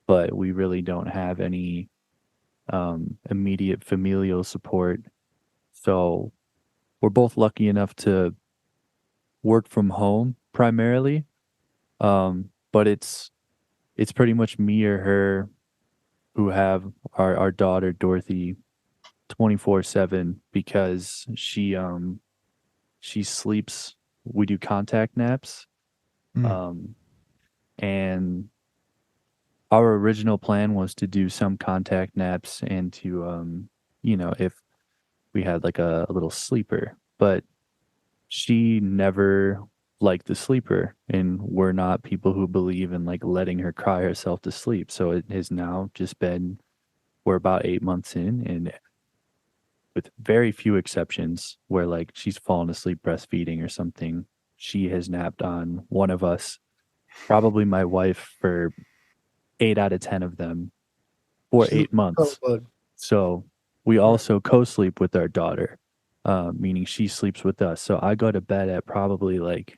but we really don't have any immediate familial support. So we're both lucky enough to work from home primarily, but it's pretty much me or her who have our daughter Dorothy 24/7 because she sleeps. We do contact naps, Mm, um, and our original plan was to do some contact naps and to if we had like a little sleeper, but she never liked the sleeper, and we're not people who believe in like letting her cry herself to sleep. So it has now just been we're about 8 months in, and with very few exceptions where like she's fallen asleep breastfeeding or something, she has napped on one of us, probably my wife, for 8 out of 10 of them for she's a eight cuddle months. bug. So we Right. also co-sleep with our daughter, meaning she sleeps with us. So I go to bed at probably like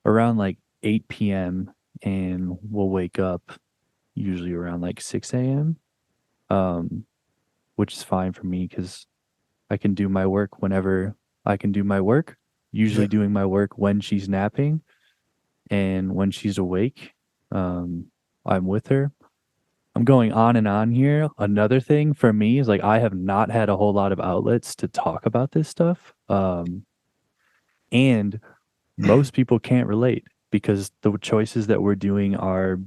around like 8 p.m. and we'll wake up usually around like 6 a.m. Um, which is fine for me because I can do my work whenever I can do my work. Yeah. Usually doing my work when she's napping and when she's awake. Um, I'm with her. I'm going on and on here. Another thing for me is like I have not had a whole lot of outlets to talk about this stuff. And most people can't relate because the choices that we're doing are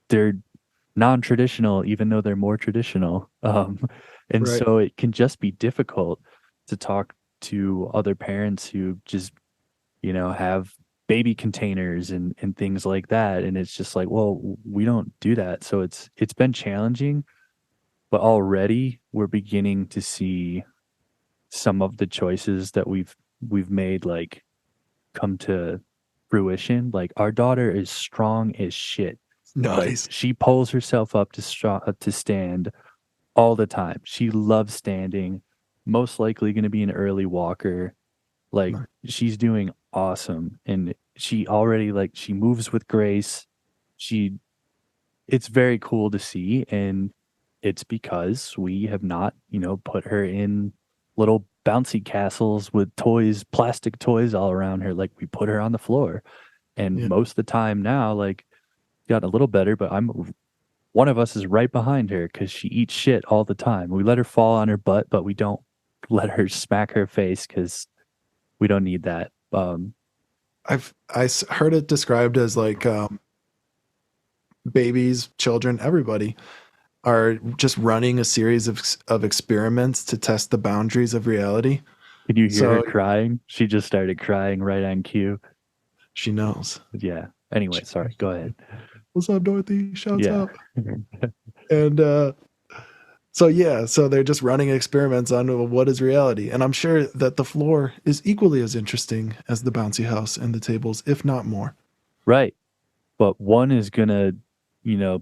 they're non-traditional even though they're more traditional. And Right. so it can just be difficult to talk to other parents who just have baby containers and things like that, and it's just like, well, we don't do that. So it's been challenging, but already we're beginning to see some of the choices that we've made like come to fruition. Like our daughter is strong as shit. Like Nice. she pulls herself up to stand all the time. She loves standing. Most likely going to be an early walker. Like Nice. she's doing awesome, and she already like she moves with grace. She It's very cool to see, and it's because we have not, put her in little bouncy castles with toys, plastic toys all around her. Like we put her on the floor. And Yeah. most of the time now, like got a little better, but one of us is right behind her because she eats shit all the time. We let her fall on her butt, but we don't let her smack her face because we don't need that. Heard it described as like babies, children, everybody are just running a series of experiments to test the boundaries of reality. Can you hear her So crying? She just started crying right on cue. she knows. Yeah. Anyway, She, sorry. Go ahead. what's up, Dorothy? Shouts Yeah. out. And so yeah, so they're just running experiments on what is reality. And I'm sure that the floor is equally as interesting as the bouncy house and the tables, if not more. Right. But one is gonna, you know,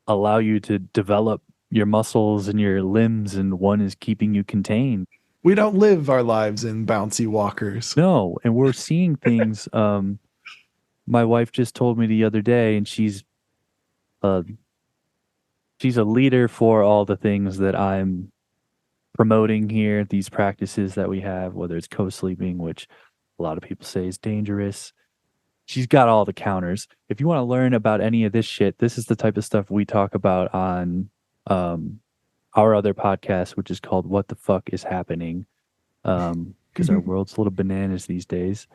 allow you to develop your muscles and your limbs, and one is keeping you contained. We don't live our lives in bouncy walkers. No, and we're seeing things. My wife just told me the other day, and uh she's a leader for all the things that I'm promoting here, these practices that we have, whether it's co-sleeping, which a lot of people say is dangerous. She's got all the counters. If you want to learn about any of this shit, this is the type of stuff we talk about on um, our other podcast, which is called "What the Fuck Is Happening," because our world's a little bananas these days.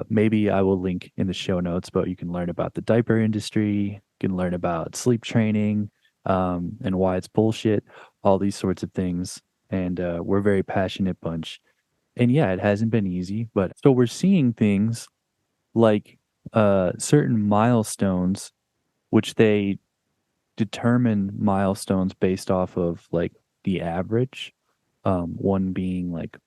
Maybe I will link in the show notes, but you can learn about the diaper industry, you can learn about sleep training, and why it's bullshit, all these sorts of things. And we're a very passionate bunch. And yeah, it hasn't been easy, but so we're seeing things like certain milestones, which they determine milestones based off of like the average, one being like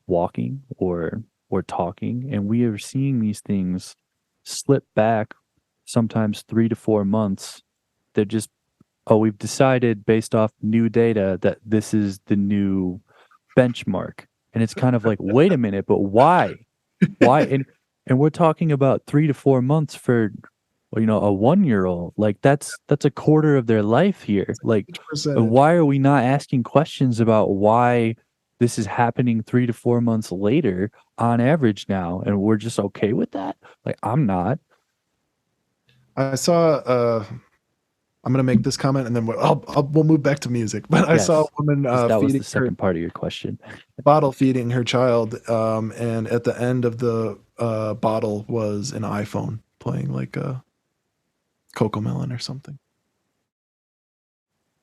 walking or talking, and we are seeing these things slip back sometimes 3 to 4 months. They're just, oh, we've decided based off new data that this is the new benchmark, and it's kind of like, wait a minute, but why? And we're talking about 3 to 4 months for a 1 year old. Like that's a quarter of their life here. Like Percentage. why are we not asking questions about why this is happening 3 to 4 months later on average now, and we're just okay with that? Like I'm not. I saw I'm gonna make this comment and then we'll move back to music. But I saw a Yes, woman because that was feeding the her second part of your question. bottle feeding her child, and at the end of the bottle was an iPhone playing like a Coco Melon or something.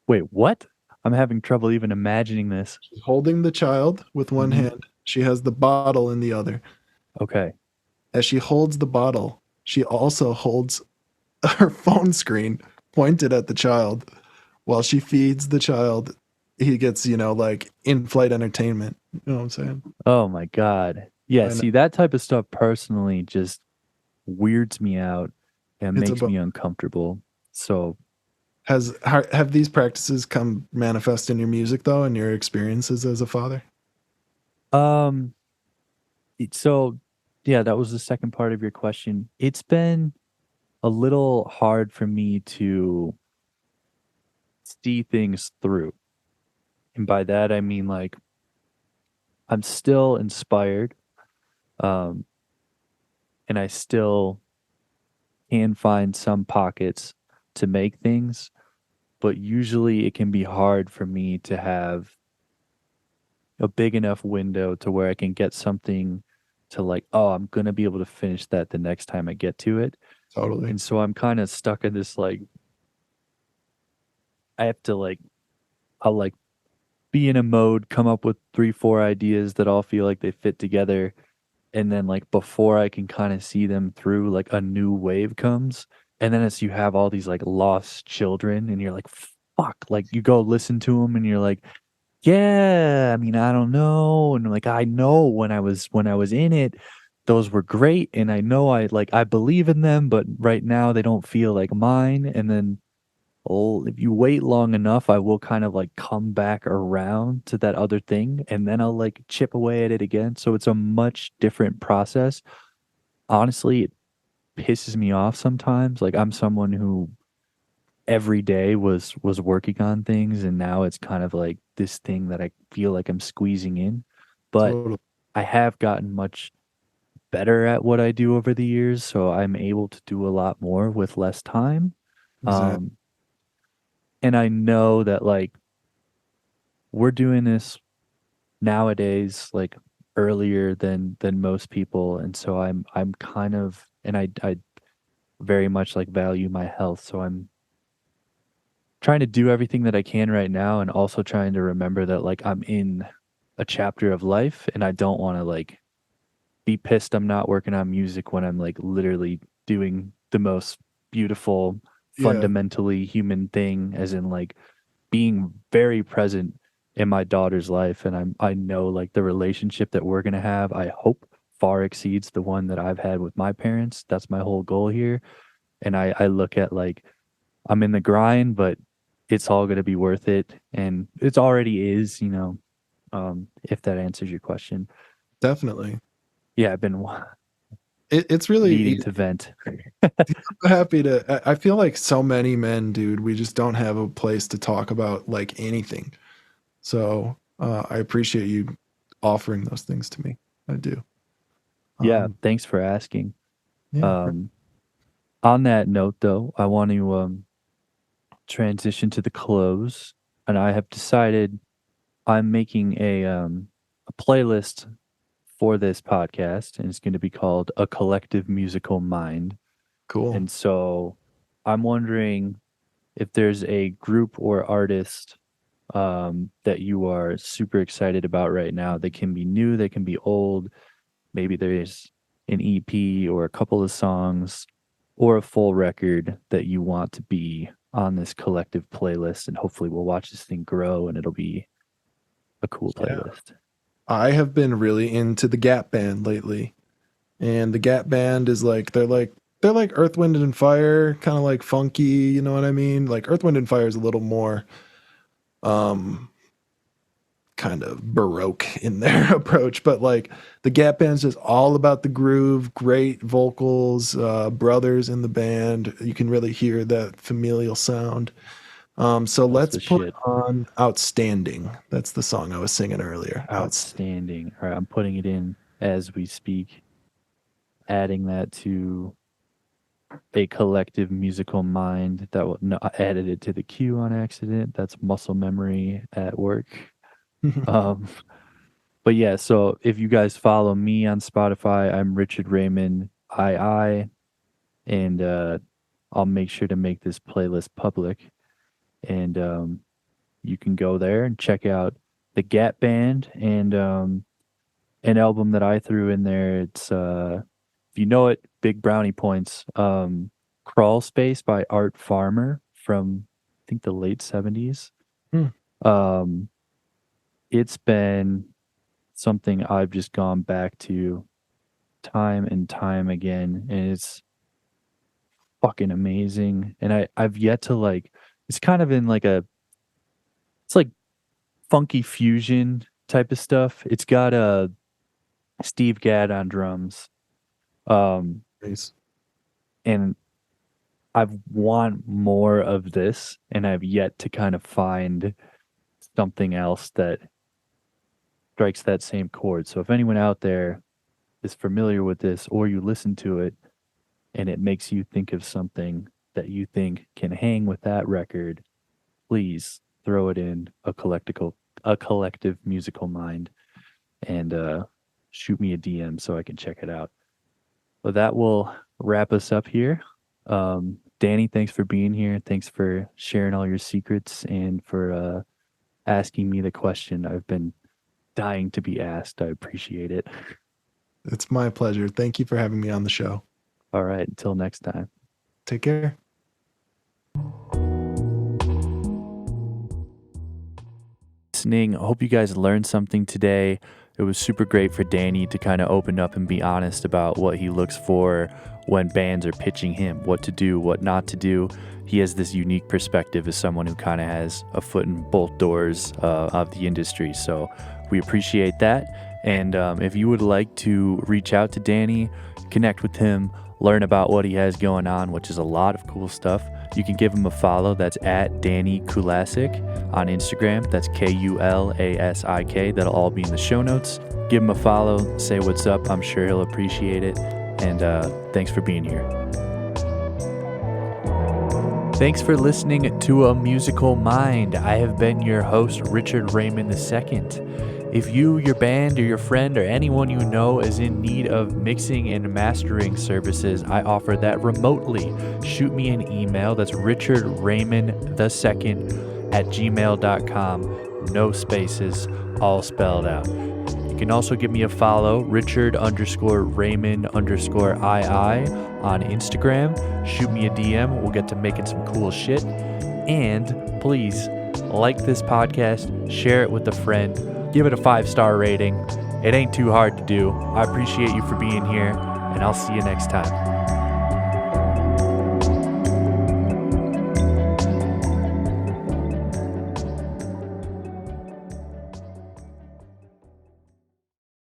Wait, what? I'm having trouble even imagining this. She's holding the child with one Hmm. hand. She has the bottle in the other. Okay. As she holds the bottle, she also holds her phone screen pointed at the child while she feeds the child. He gets, like in-flight entertainment. You know what I'm saying? Oh my God. Yeah, I know. see, that type of stuff personally just weirds me out and It's makes about me uncomfortable. So, have these practices come manifest in your music though, and your experiences as a father? um, so yeah, that was the second part of your question. It's been a little hard for me to see things through. And by that, I mean like I'm still inspired, um, and I still can find some pockets to make things, but usually it can be hard for me to have a big enough window to where I can get something to like, oh, I'm gonna be able to finish that the next time I get to it. Totally. And so I'm kind of stuck in this like I have to like I'll like be in a mode, come up with three, four ideas that all feel like they fit together. And then like before I can kind of see them through, like a new wave comes. And then as you have all these like lost children and you're like, fuck, like you go listen to them and you're like, yeah, I mean, I don't know. And like I know when I was in it, those were great. And I know I believe in them, but right now they don't feel like mine. And then oh, if you wait long enough, I will kind of like come back around to that other thing and then I'll like chip away at it again. So it's a much different process. Honestly, it pisses me off sometimes. Like I'm someone who every day was working on things and now it's kind of like this thing that I feel like I'm squeezing in. But Totally. I have gotten much better at what I do over the years, so I'm able to do a lot more with less time. Exactly. Um and I know that like we're doing this nowadays like earlier than most people, and so I'm kind of and I very much like value my health, so I'm trying to do everything that I can right now and also trying to remember that like I'm in a chapter of life and I don't want to like be pissed I'm not working on music when I'm like literally doing the most beautiful Yeah. fundamentally human thing, as in like being very present in my daughter's life. And I know like the relationship that we're gonna have, I hope far exceeds the one that I've had with my parents. That's my whole goal here. And I look at like I'm in the grind, but it's all gonna be worth it. And it's already is, if that answers your question. Definitely. Yeah, I've been It's really needing to vent. happy to. I feel like so many men, dude, we just don't have a place to talk about like anything. So I appreciate you offering those things to me. I do. Yeah, Um, thanks for asking. yeah, Um on that note though, I want to transition to the close, and I have decided I'm making a playlist for this podcast, and it's going to be called A Collective Musical Mind. cool. And so I'm wondering if there's a group or artist that you are super excited about right now. They can be new, they can be old. Maybe there's an EP or a couple of songs or a full record that you want to be on this collective playlist. And hopefully we'll watch this thing grow and it'll be a cool Yeah. playlist. I have been really into the Gap Band lately, and the Gap Band is like they're like Earth, Wind, and Fire, kind of like funky. You know what I mean? Like Earth, Wind, and Fire is a little more um kind of baroque in their approach, but like the Gap Band's just all about the groove, great vocals, brothers in the band. You can really hear that familial sound. So That's let's the put shit. on Outstanding. That's the song I was singing earlier. Outstanding. All right, I'm putting it in as we speak, adding that to a collective musical mind that will no, I added it to the queue on accident. That's muscle memory at work. Um, but yeah, so if you guys follow me on Spotify, I'm Richard Raymond II, and I'll make sure to make this playlist public. And you can go there and check out the Gap Band and an album that I threw in there. It's if you know it, big brownie points. Crawl Space by Art Farmer from I think the late 70s. Hmm. Um, it's been something I've just gone back to time and time again, and it's fucking amazing. And I've yet to like it's kind of in like a it's like funky fusion type of stuff. It's got a Steve Gadd on drums. Nice. And I want more of this, and I've yet to kind of find something else that strikes that same chord. So if anyone out there is familiar with this, or you listen to it and it makes you think of something that you think can hang with that record, please throw it in a collective musical mind and shoot me a DM so I can check it out. But that will wrap us up here. Danny, thanks for being here. Thanks for sharing all your secrets and for asking me the question I've been dying to be asked. I appreciate it. It's my pleasure. Thank you for having me on the show. All right, until next time. Take care. Listening. I hope you guys learned something today. It was super great for Danny to kind of open up and be honest about what he looks for when bands are pitching him, what to do, what not to do. He has this unique perspective as someone who kind of has a foot in both doors of the industry. So we appreciate that. And if you would like to reach out to Danny, connect with him, learn about what he has going on, which is a lot of cool stuff, you can give him a follow. That's at Danny Kulasik on Instagram. That's Kulasik. That'll all be in the show notes. Give him a follow. Say what's up. I'm sure he'll appreciate it. And thanks for being here. Thanks for listening to A Musical Mind. I have been your host, Richard Raymond II. If you, your band, or your friend, or anyone you know is in need of mixing and mastering services, I offer that remotely. Shoot me an email. That's richardraymond2@gmail.com. No spaces, all spelled out. You can also give me a follow, Richard_Raymond_II on Instagram. Shoot me a DM. We'll get to making some cool shit. And please like this podcast, share it with a friend. Give it a 5-star rating. It ain't too hard to do. I appreciate you for being here, and I'll see you next time.